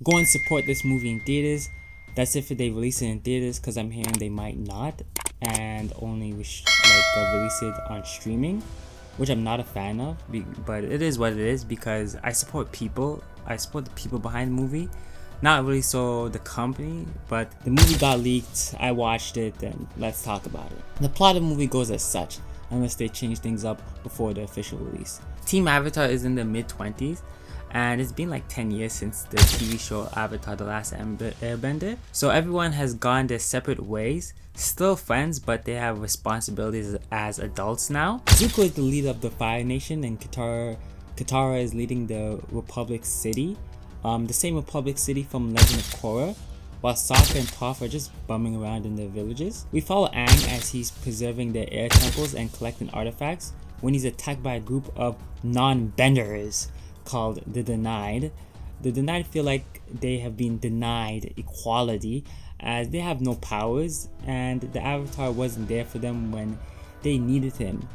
Go and support this movie in theaters. That's if they release it in theaters, because I'm hearing they might not, and only release it on streaming, which I'm not a fan of. But it is what it is, because I support people. I support the people behind the movie, not really so the company. But the movie got leaked. I watched it, and let's talk about it. The plot of the movie goes as such, unless they change things up before the official release. Team Avatar is in the mid-20s, and it's been like 10 years since the TV show Avatar: The Last Airbender. So everyone has gone their separate ways, still friends, but they have responsibilities as adults now. Zuko is the leader of the Fire Nation, and Katara is leading the Republic City, the same Republic City from Legend of Korra, while Sokka and Toph are just bumming around in their villages. We follow Aang as he's preserving their air temples and collecting artifacts when he's attacked by a group of non-benders called the Denied. The Denied feel like they have been denied equality as they have no powers, and the Avatar wasn't there for them when they needed him.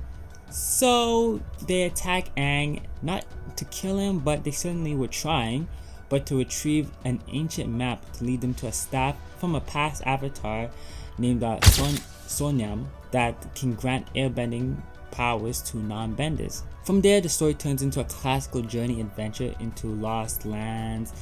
So they attack Aang, not to kill him, but they certainly were trying, but to retrieve an ancient map to lead them to a staff from a past Avatar named Sonam that can grant airbending powers to non-benders. From there, the story turns into a classical journey adventure into lost lands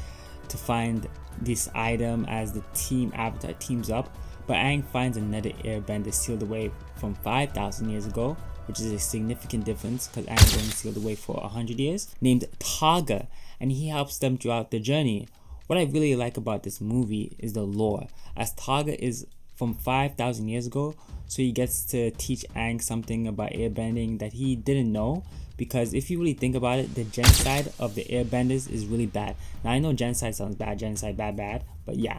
to find this item as the team Avatar teams up, but Aang finds another airbender sealed away from 5,000 years ago, which is a significant difference because Aang is only sealed away for 100 years, named Taga, and he helps them throughout the journey. What I really like about this movie is the lore, as Taga is from 5,000 years ago, so he gets to teach Aang something about airbending that he didn't know. Because if you really think about it, the genocide of the airbenders is really bad. Now I know genocide sounds bad, genocide bad, but yeah.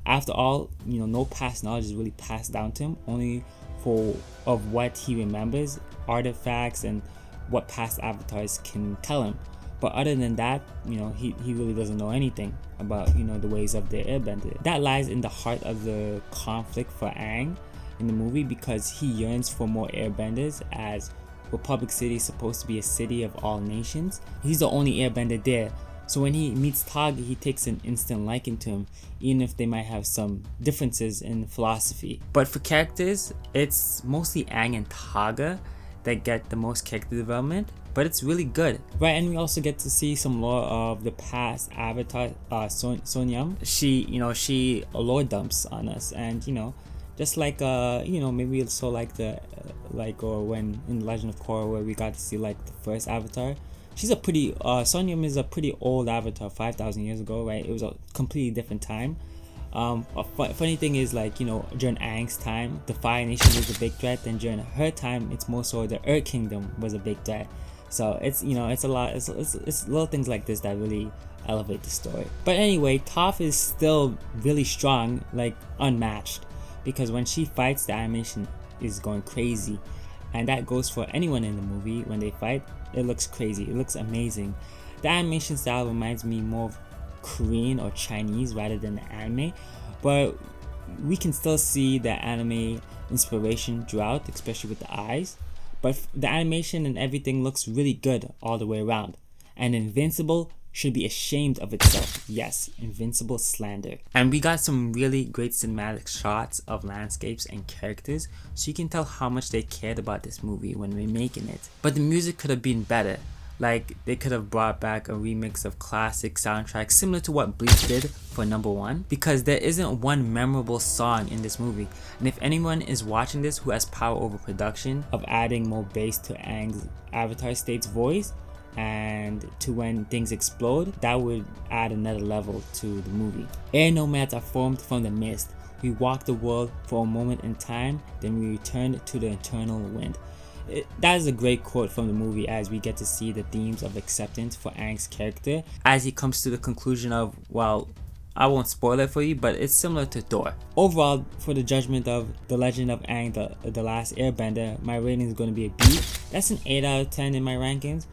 After all, no past knowledge is really passed down to him, only of what he remembers, artifacts, and what past avatars can tell him. But other than that, he really doesn't know anything about, the ways of the airbender. That lies in the heart of the conflict for Aang in the movie, because he yearns for more airbenders, as Republic City is supposed to be a city of all nations. He's the only airbender there, so when he meets Taga, he takes an instant liking to him, even if they might have some differences in philosophy. But for characters, it's mostly Aang and Taga that get the most character development, but it's really good, right? And we also get to see some lore of the past Avatar, Sonam. She lore dumps on us, and just like maybe it's so like or when in Legend of Korra, where we got to see like the first Avatar. She's a pretty Sonam is a pretty old Avatar, 5,000 years ago, right? It was a completely different time. Funny thing is, during Aang's time, the Fire Nation was a big threat, and during her time, it's more so the Earth Kingdom was a big threat. So it's it's a lot. It's little things like this that really elevate the story. But anyway, Toph is still really strong, like unmatched, because when she fights, the animation is going crazy, and that goes for anyone in the movie. When they fight, it looks crazy, it looks amazing. The animation style reminds me more of Korean or Chinese rather than the anime, but we can still see the anime inspiration throughout, especially with the eyes. But the animation and everything looks really good all the way around, and Invincible should be ashamed of itself. Yes, Invincible slander. And we got some really great cinematic shots of landscapes and characters, so you can tell how much they cared about this movie when we're making it. But the music could have been better. Like, they could have brought back a remix of classic soundtracks similar to what Bleach did for number 1, because there isn't one memorable song in this movie. And if anyone is watching this who has power over production of adding more bass to Aang's Avatar State's voice, and to when things explode, that would add another level to the movie. Air Nomads are formed from the mist. We walk the world for a moment in time, then we return to the eternal wind. That is a great quote from the movie, as we get to see the themes of acceptance for Aang's character as he comes to the conclusion of, well, I won't spoil it for you, but it's similar to Thor. Overall, for the judgment of The Legend of Aang, the Last Airbender, my rating is going to be a B. That's an 8 out of 10 in my rankings.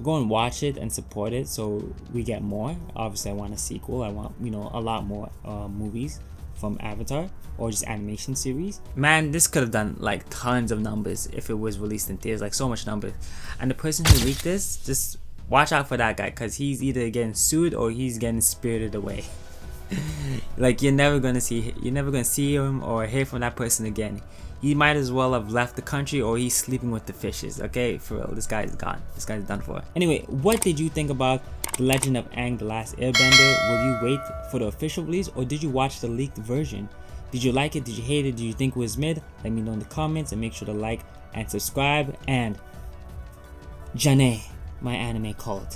Go and watch it and support it so we get more. Obviously, I want a sequel. I want, a lot more movies from Avatar, or just animation series. Man, this could have done like tons of numbers if it was released in theaters, like so much numbers. And the person who leaked this, just watch out for that guy, because he's either getting sued or he's getting spirited away. Like you're never gonna see him or hear from that person again. He might as well have left the country, or he's sleeping with the fishes. Okay, for real, this guy is gone. This guy's done for. Anyway, what did you think about The Legend of Aang: The Last Airbender? Will you wait for the official release, or did you watch the leaked version? Did you like it? Did you hate it? Did you think it was mid? Let me know in the comments, and make sure to like and subscribe. And Janae, my anime cult.